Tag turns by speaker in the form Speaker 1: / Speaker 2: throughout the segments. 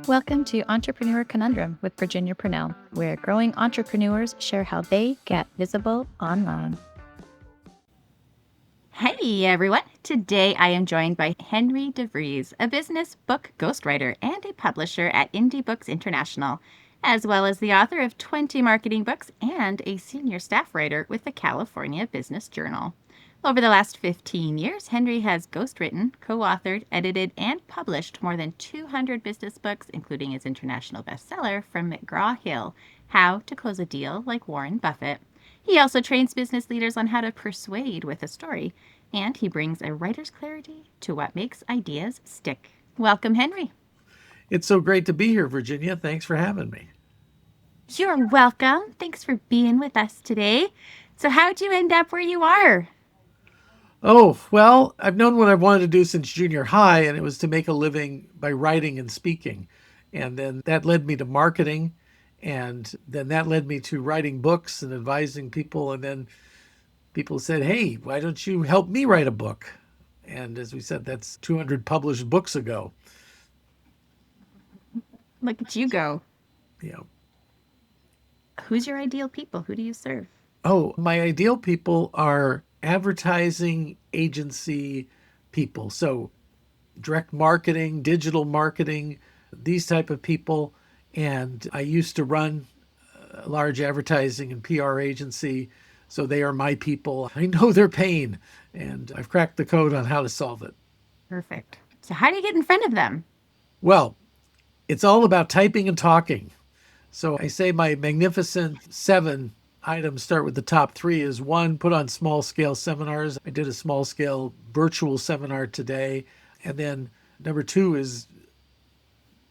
Speaker 1: Welcome to Entrepreneur Conundrum with Virginia Purnell, where growing entrepreneurs share how they get visible online.
Speaker 2: Hey everyone! Today I am joined by Henry DeVries, a business book ghostwriter and a publisher at Indie Books International, as well as the author of 20 marketing books and a senior staff writer with the California Business Journal. Over the last 15 years, Henry has ghostwritten, co-authored, edited, and published more than 200 business books, including his international bestseller from McGraw-Hill, How to Close a Deal Like Warren Buffett. He also trains business leaders on how to persuade with a story, and he brings a writer's clarity to what makes ideas stick. Welcome, Henry.
Speaker 3: It's so great to be here, Virginia. Thanks for having me.
Speaker 2: You're welcome. Thanks for being with us today. So how'd you end up where you are?
Speaker 3: Oh, well, I've known what I've wanted to do since junior high, and it was to make a living by writing and speaking. And then that led me to marketing, and then that led me to writing books and advising people. And then people said, hey, why don't you help me write a book? And as we said, that's 200 published books ago.
Speaker 2: Look at you go.
Speaker 3: Yeah.
Speaker 2: Who's your ideal people? Who do you serve?
Speaker 3: Oh, my ideal people are advertising agency people. So direct marketing, digital marketing, these type of people. And I used to run a large advertising and PR agency. So they are my people. I know their pain and I've cracked the code on how to solve it.
Speaker 2: Perfect. So how do you get in front of them?
Speaker 3: Well, it's all about typing and talking. So I say my magnificent 7 items start with the top 3 is 1, put on small scale seminars. I did a small scale virtual seminar today. And then number 2 is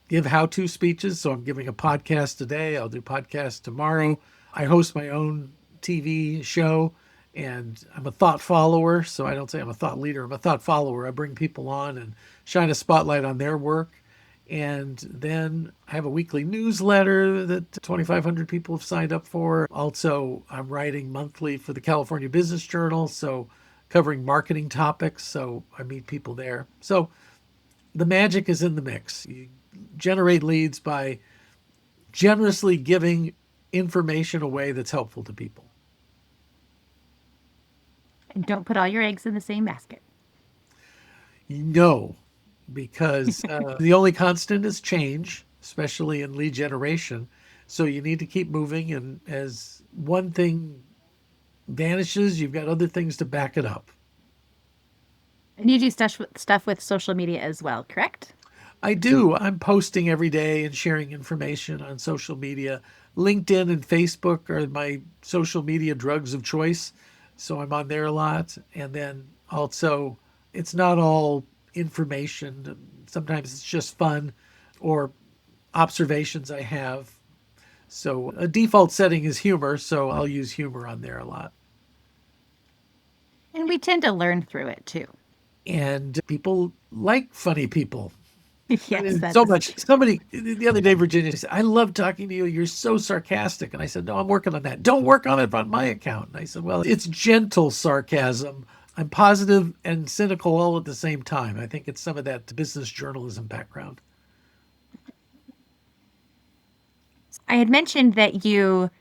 Speaker 3: give how-to speeches. So I'm giving a podcast today. I'll do podcast tomorrow. I host my own TV show and I'm a thought follower. So I don't say I'm a thought leader. I'm a thought follower. I bring people on and shine a spotlight on their work. And then I have a weekly newsletter that 2,500 people have signed up for. Also, I'm writing monthly for the California Business Journal, so covering marketing topics. So I meet people there. So the magic is in the mix. You generate leads by generously giving information away that's helpful to people.
Speaker 2: And don't put all your eggs in the same basket.
Speaker 3: No, because the only constant is change, especially in lead generation. So you need to keep moving. And as one thing vanishes, you've got other things to back it up.
Speaker 2: And you do stuff with social media as well, correct?
Speaker 3: I do. I'm posting every day and sharing information on social media. LinkedIn and Facebook are my social media drugs of choice. So I'm on there a lot. And then also, it's not all information. Sometimes it's just fun or observations I have. So a default setting is humor, so I'll use humor on there a lot.
Speaker 2: And we tend to learn through it too.
Speaker 3: And people like funny people.
Speaker 2: Yes, that's
Speaker 3: so much. Somebody the other day, Virginia said, I love talking to you. You're so sarcastic. And I said, no, I'm working on that. Don't work on it on my account. And I said, well, it's gentle sarcasm. I'm positive and cynical all at the same time. I think it's some of that business journalism background.
Speaker 2: I had mentioned that you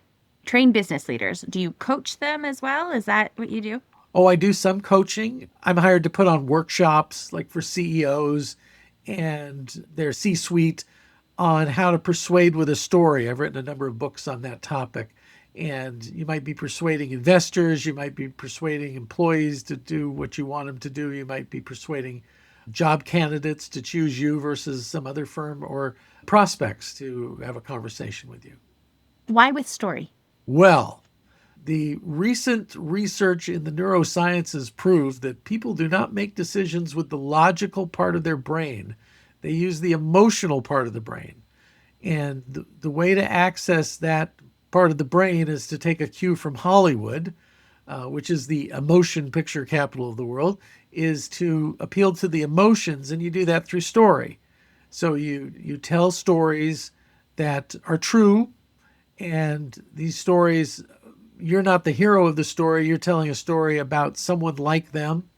Speaker 2: train business leaders. Do you coach them as well? Is that what you do?
Speaker 3: Oh, I do some coaching. I'm hired to put on workshops like for CEOs and their C-suite on how to persuade with a story. I've written a number of books on that topic. And you might be persuading investors. You might be persuading employees to do what you want them to do. You might be persuading job candidates to choose you versus some other firm, or prospects to have a conversation with you.
Speaker 2: Why with story?
Speaker 3: Well, the recent research in the neurosciences proved that people do not make decisions with the logical part of their brain. They use the emotional part of the brain. And the way to access that part of the brain is to take a cue from Hollywood, which is the emotion picture capital of the world, is to appeal to the emotions, and you do that through story. So you tell stories that are true, and these stories, you're not the hero of the story, you're telling a story about someone like them,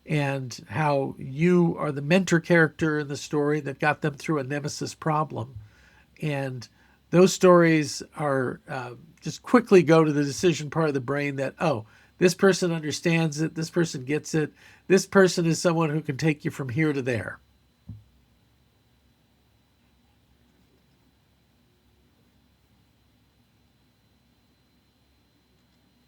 Speaker 3: and how you are the mentor character in the story that got them through a nemesis problem. And those stories are just quickly go to the decision part of the brain that, oh, this person understands it, this person gets it, this person is someone who can take you from here to there.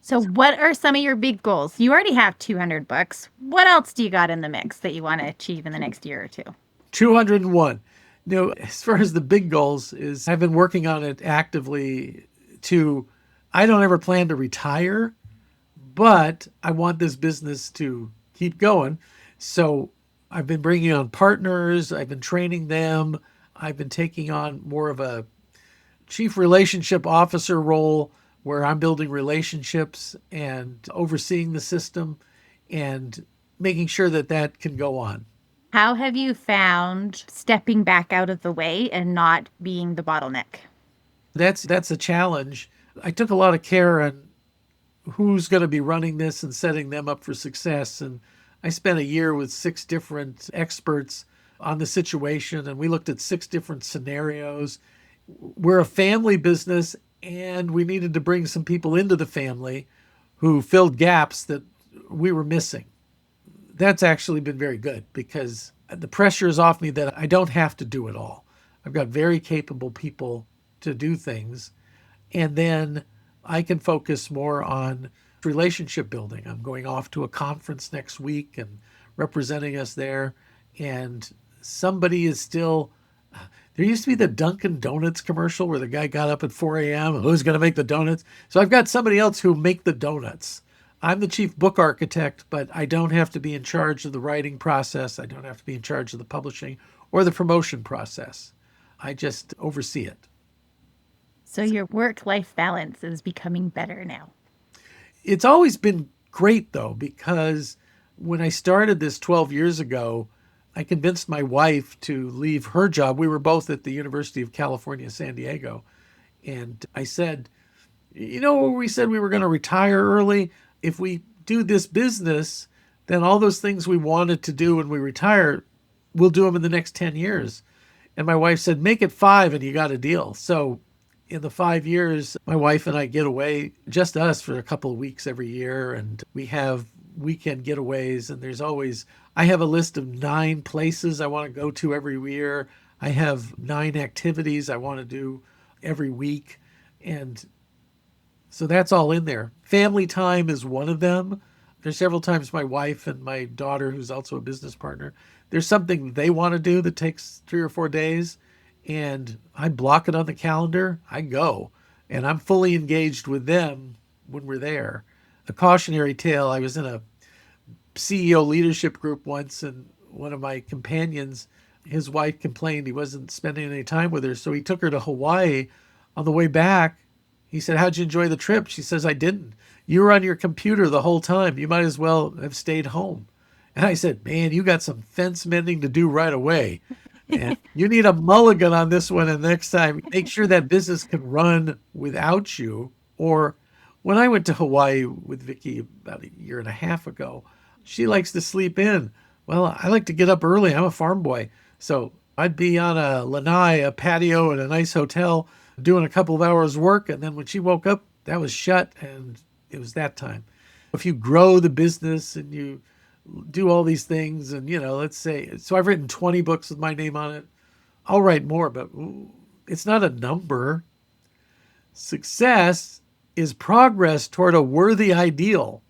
Speaker 2: So, what are some of your big goals? You already have 200 books. What else do you got in the mix that you want to achieve in the next year or two?
Speaker 3: 201. As far as the big goals is, I've been working on it actively I don't ever plan to retire, but I want this business to keep going. So I've been bringing on partners. I've been training them. I've been taking on more of a chief relationship officer role where I'm building relationships and overseeing the system and making sure that that can go on.
Speaker 2: How have you found stepping back out of the way and not being the bottleneck?
Speaker 3: That's a challenge. I took a lot of care on who's going to be running this and setting them up for success. And I spent a year with 6 different experts on the situation, and we looked at 6 different scenarios. We're a family business, and we needed to bring some people into the family who filled gaps that we were missing. That's actually been very good because the pressure is off me that I don't have to do it all. I've got very capable people to do things. And then I can focus more on relationship building. I'm going off to a conference next week and representing us there. And somebody is still, there used to be the Dunkin' Donuts commercial where the guy got up at 4 a.m. Who's going to make the donuts? So I've got somebody else who make the donuts. I'm the chief book architect, but I don't have to be in charge of the writing process. I don't have to be in charge of the publishing or the promotion process. I just oversee it.
Speaker 2: So your work-life balance is becoming better now.
Speaker 3: It's always been great, though, because when I started this 12 years ago, I convinced my wife to leave her job. We were both at the University of California, San Diego. And I said, we said we were going to retire early. If we do this business, then all those things we wanted to do when we retire, we'll do them in the next 10 years. And my wife said, make it 5 and you got a deal. So in the 5 years, my wife and I get away, just us, for a couple of weeks every year. And we have weekend getaways. And I have a list of 9 places I want to go to every year. I have 9 activities I want to do every week. And so that's all in there. Family time is one of them. There's several times my wife and my daughter, who's also a business partner, there's something they want to do that takes 3 or 4 days. And I block it on the calendar. I go. And I'm fully engaged with them when we're there. A cautionary tale, I was in a CEO leadership group once, and one of my companions, his wife complained he wasn't spending any time with her. So he took her to Hawaii. On the way back, he said, how'd you enjoy the trip? She says, I didn't. You were on your computer the whole time. You might as well have stayed home. And I said, man, you got some fence mending to do right away. And you need a mulligan on this one. And next time, make sure that business can run without you. Or when I went to Hawaii with Vicky about 1.5 years ago, she likes to sleep in. Well, I like to get up early. I'm a farm boy. So I'd be on a lanai, a patio at a nice hotel, doing a couple of hours work. And then when she woke up, that was shut. And it was that time. If you grow the business and you do all these things, and let's say, so I've written 20 books with my name on it. I'll write more, but it's not a number. Success is progress toward a worthy ideal.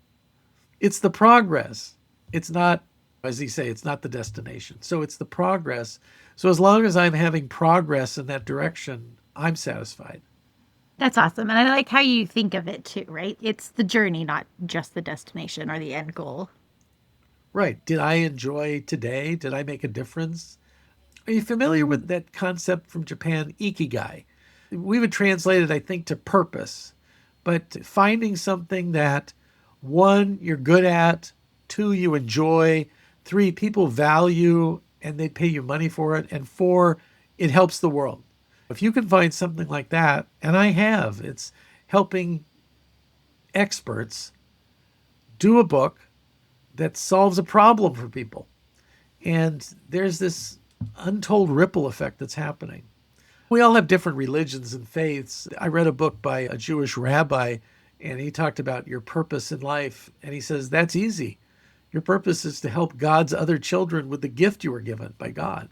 Speaker 3: It's the progress. It's not, as you say, it's not the destination. So it's the progress. So as long as I'm having progress in that direction, I'm satisfied.
Speaker 2: That's awesome. And I like how you think of it too, right? It's the journey, not just the destination or the end goal.
Speaker 3: Right. Did I enjoy today? Did I make a difference? Are you familiar with that concept from Japan, Ikigai? We would translate it, I think, to purpose, but finding something that, 1, you're good at, 2, you enjoy, 3, people value and they pay you money for it, and 4, it helps the world. If you can find something like that, and I have, it's helping experts do a book that solves a problem for people. And there's this untold ripple effect that's happening. We all have different religions and faiths. I read a book by a Jewish rabbi, and he talked about your purpose in life. And he says, that's easy. Your purpose is to help God's other children with the gift you were given by God.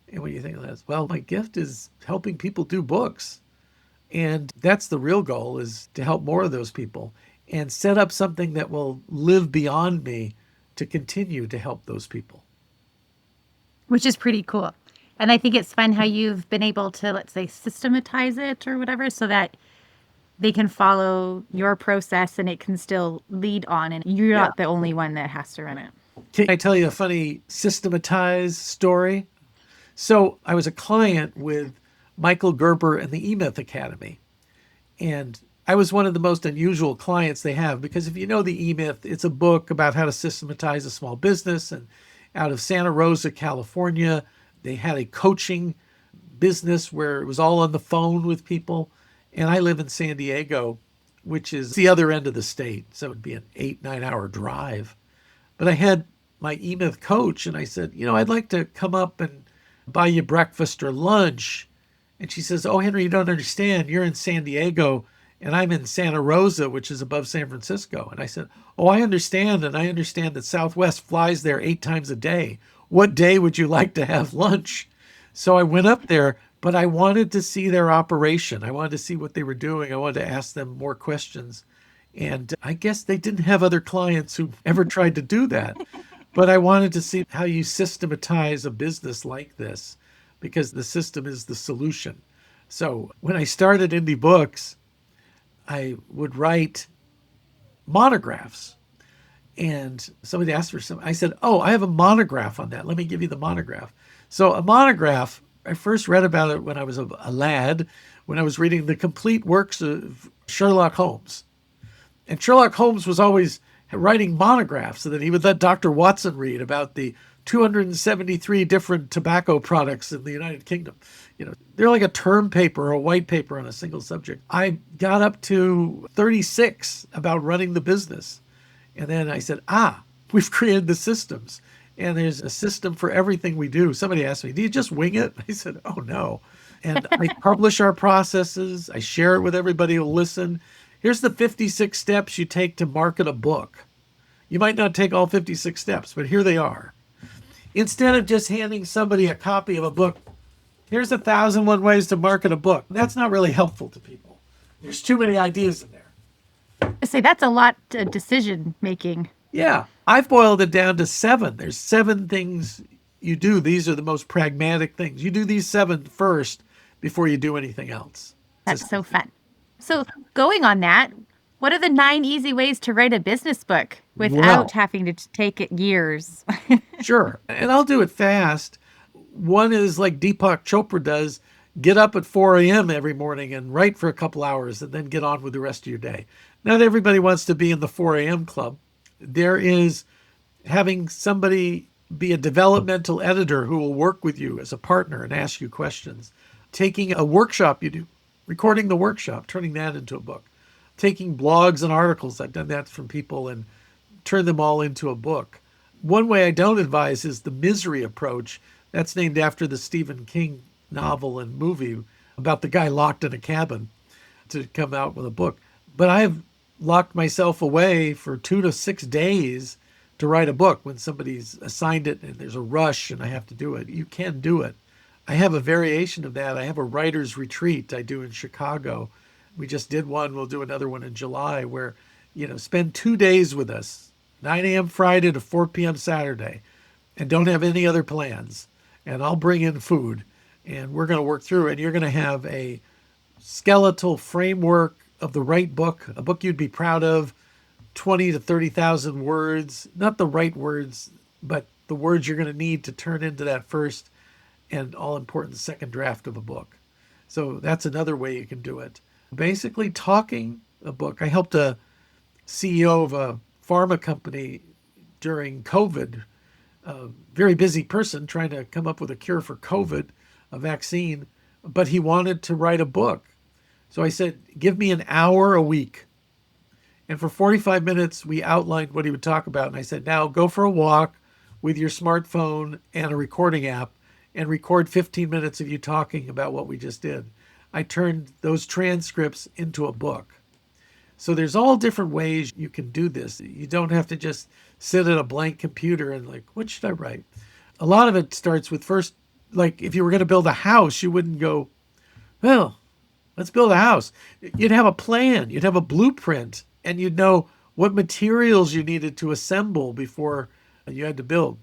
Speaker 3: And when you think of that, well, my gift is helping people do books. And that's the real goal, is to help more of those people and set up something that will live beyond me to continue to help those people.
Speaker 2: Which is pretty cool. And I think it's fun how you've been able to, let's say, systematize it or whatever, so that they can follow your process and it can still lead on. And you're not the only one that has to run it.
Speaker 3: Can I tell you a funny systematized story? So I was a client with Michael Gerber and the eMyth Academy. And I was one of the most unusual clients they have, because if you know the eMyth, it's a book about how to systematize a small business. And out of Santa Rosa, California, they had a coaching business where it was all on the phone with people. And I live in San Diego, which is the other end of the state. So it would be an 8-9 hour drive. But I had my eMyth coach, and I said, I'd like to come up and buy you breakfast or lunch. And she says, oh, Henry, you don't understand. You're in San Diego and I'm in Santa Rosa, which is above San Francisco. And I said, oh, I understand. And I understand that Southwest flies there 8 times a day. What day would you like to have lunch? So I went up there, but I wanted to see their operation. I wanted to see what they were doing. I wanted to ask them more questions. And I guess they didn't have other clients who ever tried to do that. But I wanted to see how you systematize a business like this, because the system is the solution. So when I started Indie Books, I would write monographs. And somebody asked for some. I said, oh, I have a monograph on that. Let me give you the monograph. So a monograph, I first read about it when I was a lad, when I was reading the complete works of Sherlock Holmes. And Sherlock Holmes was always writing monographs so that he would let Dr. Watson read about the 273 different tobacco products in the United Kingdom. They're like a term paper or a white paper on a single subject. I got up to 36 about running the business. And then I said, we've created the systems. And there's a system for everything we do. Somebody asked me, do you just wing it? I said, oh, no. And I publish our processes. I share it with everybody who'll listen. Here's the 56 steps you take to market a book. You might not take all 56 steps, but here they are. Instead of just handing somebody a copy of a book, here's 1,001 ways to market a book. That's not really helpful to people. There's too many ideas in there.
Speaker 2: I say that's a lot of decision making.
Speaker 3: Yeah, I've boiled it down to 7. There's 7 things you do. These are the most pragmatic things. You do these 7 first before you do anything else.
Speaker 2: That's so fun. So going on that, what are the 9 easy ways to write a business book without having to take it years?
Speaker 3: Sure. And I'll do it fast. One is like Deepak Chopra does, get up at 4 a.m. every morning and write for a couple hours and then get on with the rest of your day. Not everybody wants to be in the 4 a.m. club. There is having somebody be a developmental editor who will work with you as a partner and ask you questions. Taking a workshop you do, recording the workshop, turning that into a book. Taking blogs and articles, I've done that from people and turned them all into a book. One way I don't advise is the misery approach. That's named after the Stephen King novel and movie about the guy locked in a cabin to come out with a book. But I've locked myself away for 2 to 6 days to write a book when somebody's assigned it and there's a rush and I have to do it. You can do it. I have a variation of that. I have a writer's retreat I do in Chicago. We just did one. We'll do another one in July where, spend 2 days with us, 9 a.m. Friday to 4 p.m. Saturday, and don't have any other plans. And I'll bring in food and we're going to work through it. And you're going to have a skeletal framework of the right book, a book you'd be proud of, 20 to 30,000 words, not the right words, but the words you're going to need to turn into that first and all important second draft of a book. So that's another way you can do it. Basically talking a book. I helped a CEO of a pharma company during COVID, a very busy person trying to come up with a cure for COVID, a vaccine, but he wanted to write a book. So I said, give me an hour a week And for 45 minutes, we outlined what he would talk about. And I said, now go for a walk with your smartphone and a recording app and record 15 minutes of you talking about what we just did. I turned those transcripts into a book. So there's all different ways you can do this. You don't have to just sit at a blank computer and like, what should I write? A lot of it starts with first, like if you were going to build a house, you wouldn't go, well, let's build a house. You'd have a plan, you'd have a blueprint, and you'd know what materials you needed to assemble before you had to build.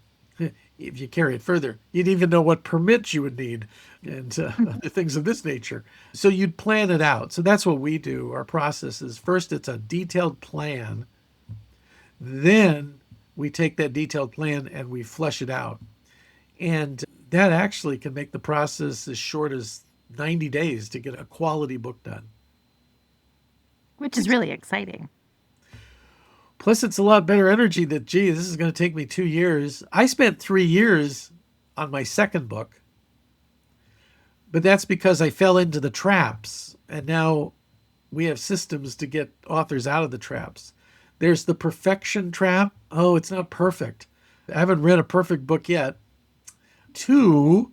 Speaker 3: If you carry it further, you'd even know what permits you would need and other things of this nature. So you'd plan it out. So that's what we do. Our process is first it's a detailed plan. Then we take that detailed plan and we flesh it out. And that actually can make the process as short as 90 days to get a quality book done.
Speaker 2: Which is really exciting.
Speaker 3: Plus, it's a lot better energy that, gee, this is going to take me 2 years. I spent 3 years on my second book, but that's because I fell into the traps. And now we have systems to get authors out of the traps. There's the perfection trap. Oh, it's not perfect. I haven't read a perfect book yet. 2,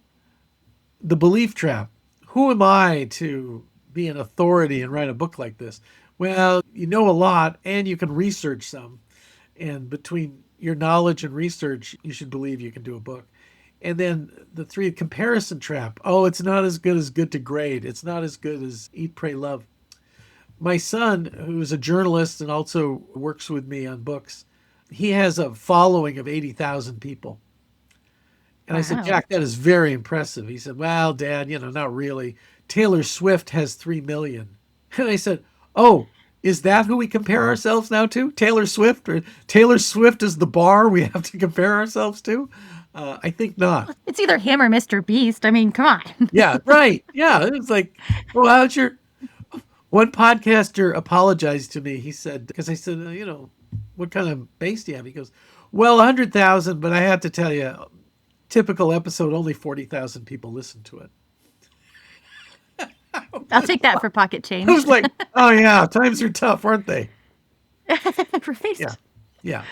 Speaker 3: the belief trap. Who am I to be an authority and write a book like this? Well, you know a lot and you can research some. And between your knowledge and research, you should believe you can do a book. And then the 3, comparison trap. Oh, it's not as good as Good to Great. It's not as good as Eat, Pray, Love. My son, who's a journalist and also works with me on books, he has a following of 80,000 people. And I said, Jack, that is very impressive. He said, well, Dad, not really. Taylor Swift has 3 million. And I said, oh, is that who we compare ourselves now to? Taylor Swift? Or Taylor Swift is the bar we have to compare ourselves to? I think not.
Speaker 2: It's either him or Mr. Beast. I mean, come on.
Speaker 3: Yeah, right. Yeah, it's like, well, how's your... One podcaster apologized to me. He said, because I said, what kind of base do you have? He goes, well, 100,000, but I have to tell you, typical episode, only 40,000 people listen to it.
Speaker 2: I'll take that for pocket change.
Speaker 3: I was like, oh yeah, times are tough, aren't they?
Speaker 2: Right.
Speaker 3: Yeah.
Speaker 2: All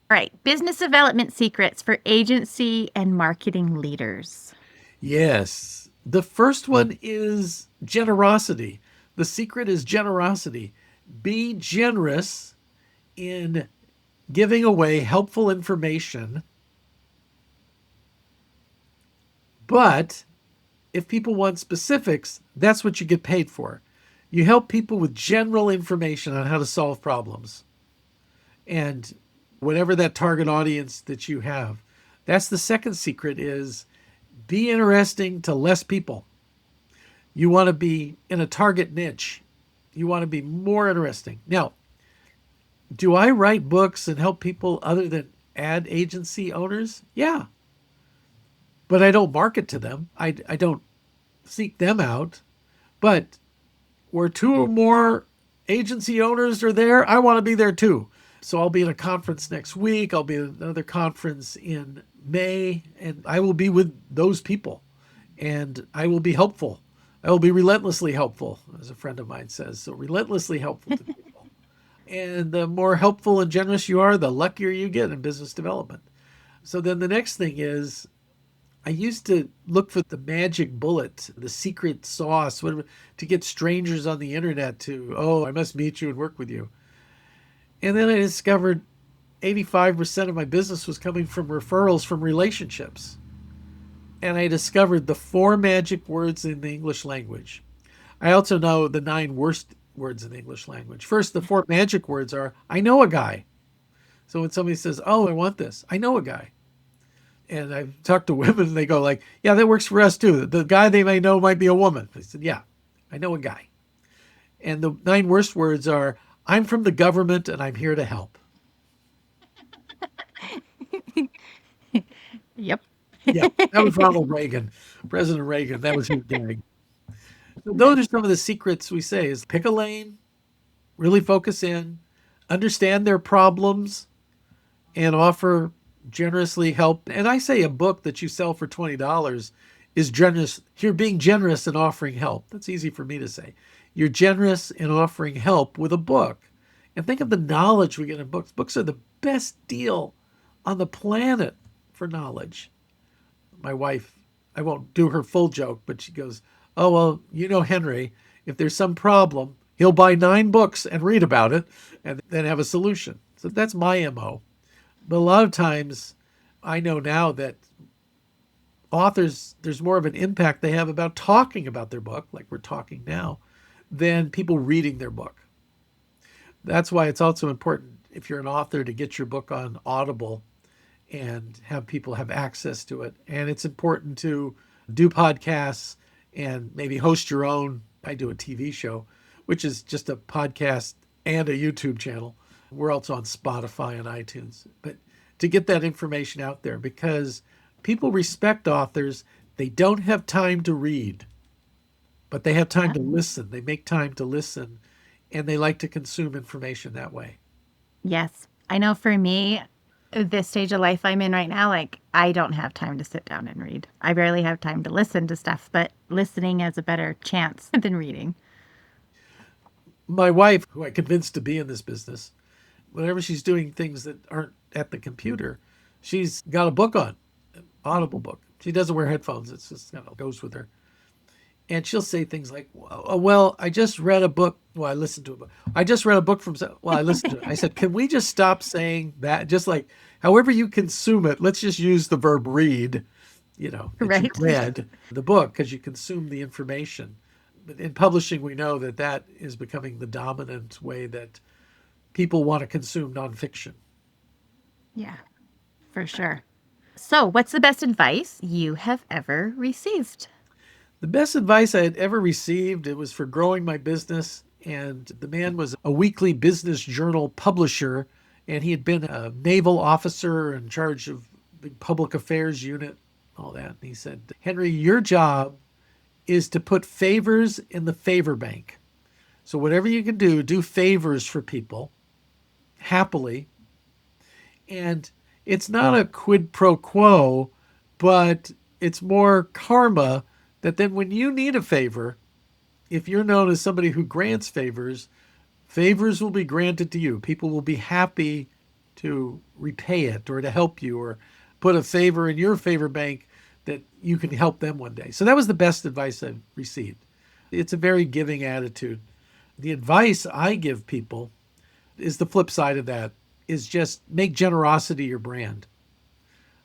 Speaker 2: right. Business development secrets for agency and marketing leaders.
Speaker 3: Yes. The first one is generosity. The secret is generosity. Be generous in giving away helpful information. But if people want specifics, that's what you get paid for. You help people with general information on how to solve problems. And whatever that target audience that you have. That's the second secret is be interesting to less people. You want to be in a target niche. You want to be more interesting. Now, do I write books and help people other than ad agency owners? Yeah. But I don't market to them. I don't seek them out. But where 2 or more agency owners are there, I want to be there too. So I'll be at a conference next week. I'll be at another conference in May, and I will be with those people. And I will be helpful. I will be relentlessly helpful, as a friend of mine says. So relentlessly helpful to people. And the more helpful and generous you are, the luckier you get in business development. So then the next thing is, I used to look for the magic bullet, the secret sauce, whatever, to get strangers on the internet to, oh, I must meet you and work with you. And then I discovered 85% of my business was coming from referrals from relationships. And I discovered the 4 magic words in the English language. I also know the 9 worst words in the English language. First, the 4 magic words are, I know a guy. So when somebody says, oh, I want this, I know a guy. And I've talked to women and they go like, yeah, that works for us too. The guy they may know might be a woman. I said, yeah, I know a guy. And the 9 worst words are, I'm from the government and I'm here to help.
Speaker 2: Yep.
Speaker 3: Yeah, that was Ronald Reagan, President Reagan. That was his gag. So those are some of the secrets we say is pick a lane, really focus in, understand their problems, and offer generously help. And I say a book that you sell for $20 is generous. You're being generous in offering help. That's easy for me to say. You're generous in offering help with a book. And think of the knowledge we get in books. Books are the best deal on the planet for knowledge. My wife, I won't do her full joke, but she goes, "Oh, well, you know, Henry, if there's some problem, he'll buy 9 books and read about it and then have a solution." So that's my MO. But a lot of times I know now that authors, there's more of an impact they have about talking about their book, like we're talking now, than people reading their book. That's why it's also important, if you're an author, to get your book on Audible and have people have access to it. And it's important to do podcasts and maybe host your own. I do a TV show, which is just a podcast and a YouTube channel. We're also on Spotify and iTunes. But to get that information out there, because people respect authors, they don't have time to read, but they have time to listen. They make time to listen, and they like to consume information that way.
Speaker 2: Yes. I know for me, this stage of life I'm in right now, like I don't have time to sit down and read. I barely have time to listen to stuff, but listening has a better chance than reading.
Speaker 3: My wife, who I convinced to be in this business, whenever she's doing things that aren't at the computer, she's got a book on, an Audible book. She doesn't wear headphones. It's just kind of goes with her. And she'll say things like, "Well, I just read a book. Well, I listened to a book. I just read a book from, well, I listened to it." I said, "Can we just stop saying that? Just like, however you consume it, let's just use the verb read, that
Speaker 2: Right.
Speaker 3: you read the book because you consume the information." But in publishing, we know that that is becoming the dominant way that people want to consume nonfiction.
Speaker 2: Yeah, for sure. So, what's the best advice you have ever received?
Speaker 3: The best advice I had ever received, it was for growing my business. And the man was a weekly business journal publisher. And he had been a naval officer in charge of the public affairs unit, all that. And he said, "Henry, your job is to put favors in the favor bank. So whatever you can do favors for people happily. And it's not a quid pro quo, but it's more karma that then when you need a favor, if you're known as somebody who grants favors, favors will be granted to you. People will be happy to repay it or to help you or put a favor in your favor bank that you can help them one day." So that was the best advice I've received. It's a very giving attitude. The advice I give people is the flip side of that, is just make generosity your brand.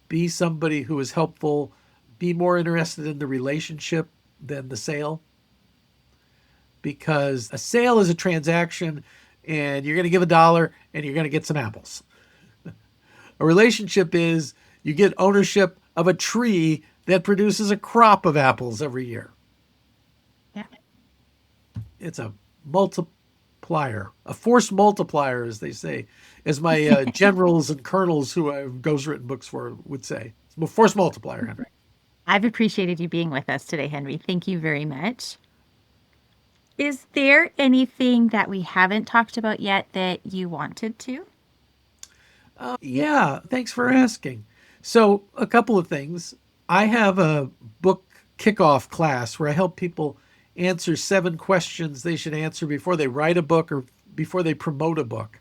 Speaker 3: Be somebody who is helpful. Be more interested in the relationship than the sale. Because a sale is a transaction and you're going to give $1 and you're going to get some apples. A relationship is you get ownership of a tree that produces a crop of apples every year.
Speaker 2: Yeah.
Speaker 3: It's a multiplier, a force multiplier, as they say, as my generals and colonels who I've ghostwritten books for would say. It's a force multiplier, Henry.
Speaker 2: I've appreciated you being with us today, Henry. Thank you very much. Is there anything that we haven't talked about yet that you wanted to?
Speaker 3: Yeah, thanks for asking. So, a couple of things. I have a book kickoff class where I help people answer 7 questions they should answer before they write a book or before they promote a book.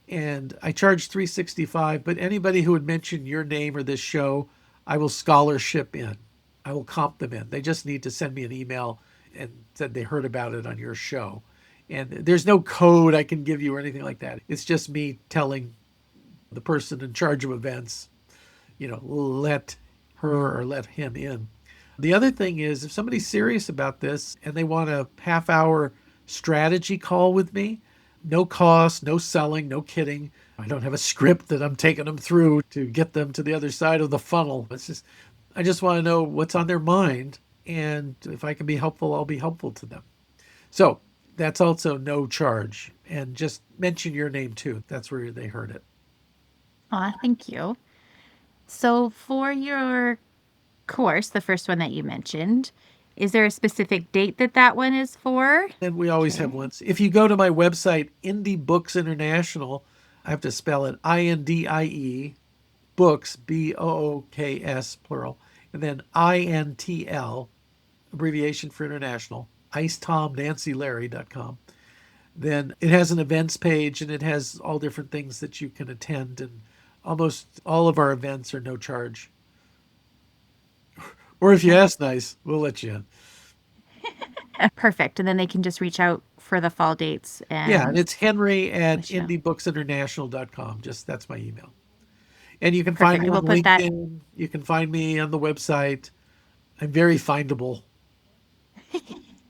Speaker 3: And I charge $365, but anybody who would mention your name or this show, I will scholarship in. I will comp them in. They just need to send me an email and said they heard about it on your show. And there's no code I can give you or anything like that. It's just me telling the person in charge of events, let her or let him in. The other thing is, if somebody's serious about this and they want a half-hour strategy call with me, no cost, no selling, no kidding. I don't have a script that I'm taking them through to get them to the other side of the funnel. I just want to know what's on their mind. And if I can be helpful, I'll be helpful to them. So that's also no charge. And just mention your name too. That's where they heard it.
Speaker 2: Aw, thank you. So for your course, the first one that you mentioned, is there a specific date that one is for?
Speaker 3: And we always have ones. If you go to my website, Indie Books International, I have to spell it INDIE, books, BOOKS, plural, and then INTL, abbreviation for international, IceTomNancyLarry.com. then it has an events page and it has all different things that you can attend. And almost all of our events are no charge. Or if you ask nice, we'll let you in.
Speaker 2: Perfect. And then they can just reach out for the fall dates.
Speaker 3: Yeah, and it's Henry at
Speaker 2: let you know.
Speaker 3: indiebooksinternational.com. Just that's my email. And you can
Speaker 2: Perfect.
Speaker 3: find me
Speaker 2: We'll
Speaker 3: on
Speaker 2: put that-
Speaker 3: LinkedIn. You can find me on the website. I'm very findable.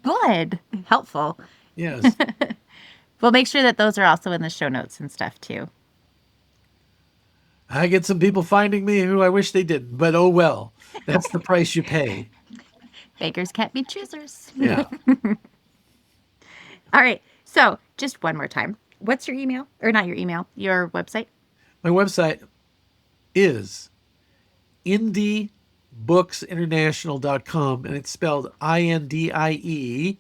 Speaker 2: Good. Helpful.
Speaker 3: Yes.
Speaker 2: We'll make sure that those are also in the show notes and stuff too.
Speaker 3: I get some people finding me who I wish they didn't, but oh well. That's the price you pay.
Speaker 2: Beggars can't be choosers.
Speaker 3: Yeah.
Speaker 2: All right. So just one more time. What's your email? Or not your email, your website?
Speaker 3: My website is indiebooksinternational.com, and it's spelled INDIE,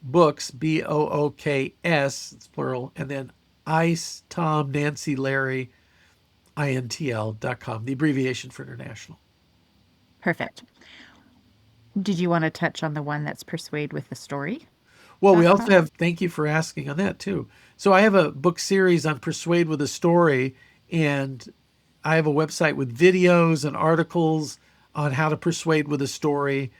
Speaker 3: books, BOOKS, it's plural, and then Ice, Tom, Nancy, Larry, INTL.com, the abbreviation for international.
Speaker 2: Perfect. Did you want to touch on the one that's Persuade with a Story?
Speaker 3: Well, we also have, thank you for asking on that too. So I have a book series on Persuade with a Story, and I have a website with videos and articles on how to persuade with a story,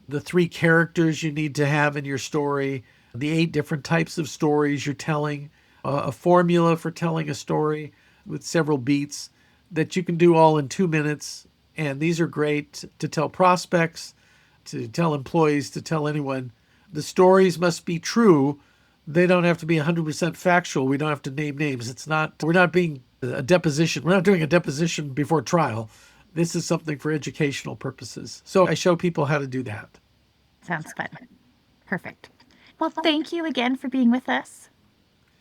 Speaker 3: the 3 characters you need to have in your story, the 8 different types of stories you're telling, a formula for telling a story with several beats that you can do all in 2 minutes. And these are great to tell prospects, to tell employees, to tell anyone. The stories must be true. They don't have to be 100% factual. We don't have to name names. We're not being a deposition. We're not doing a deposition before trial. This is something for educational purposes. So I show people how to do that.
Speaker 2: Sounds fun. Perfect. Well, thank you again for being with us.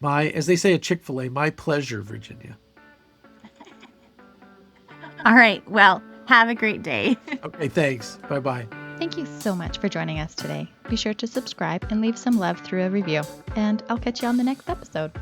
Speaker 3: As they say at Chick-fil-A, my pleasure, Virginia.
Speaker 2: All right. Well, have a great day.
Speaker 3: Okay, thanks. Bye-bye.
Speaker 1: Thank you so much for joining us today. Be sure to subscribe and leave some love through a review. And I'll catch you on the next episode.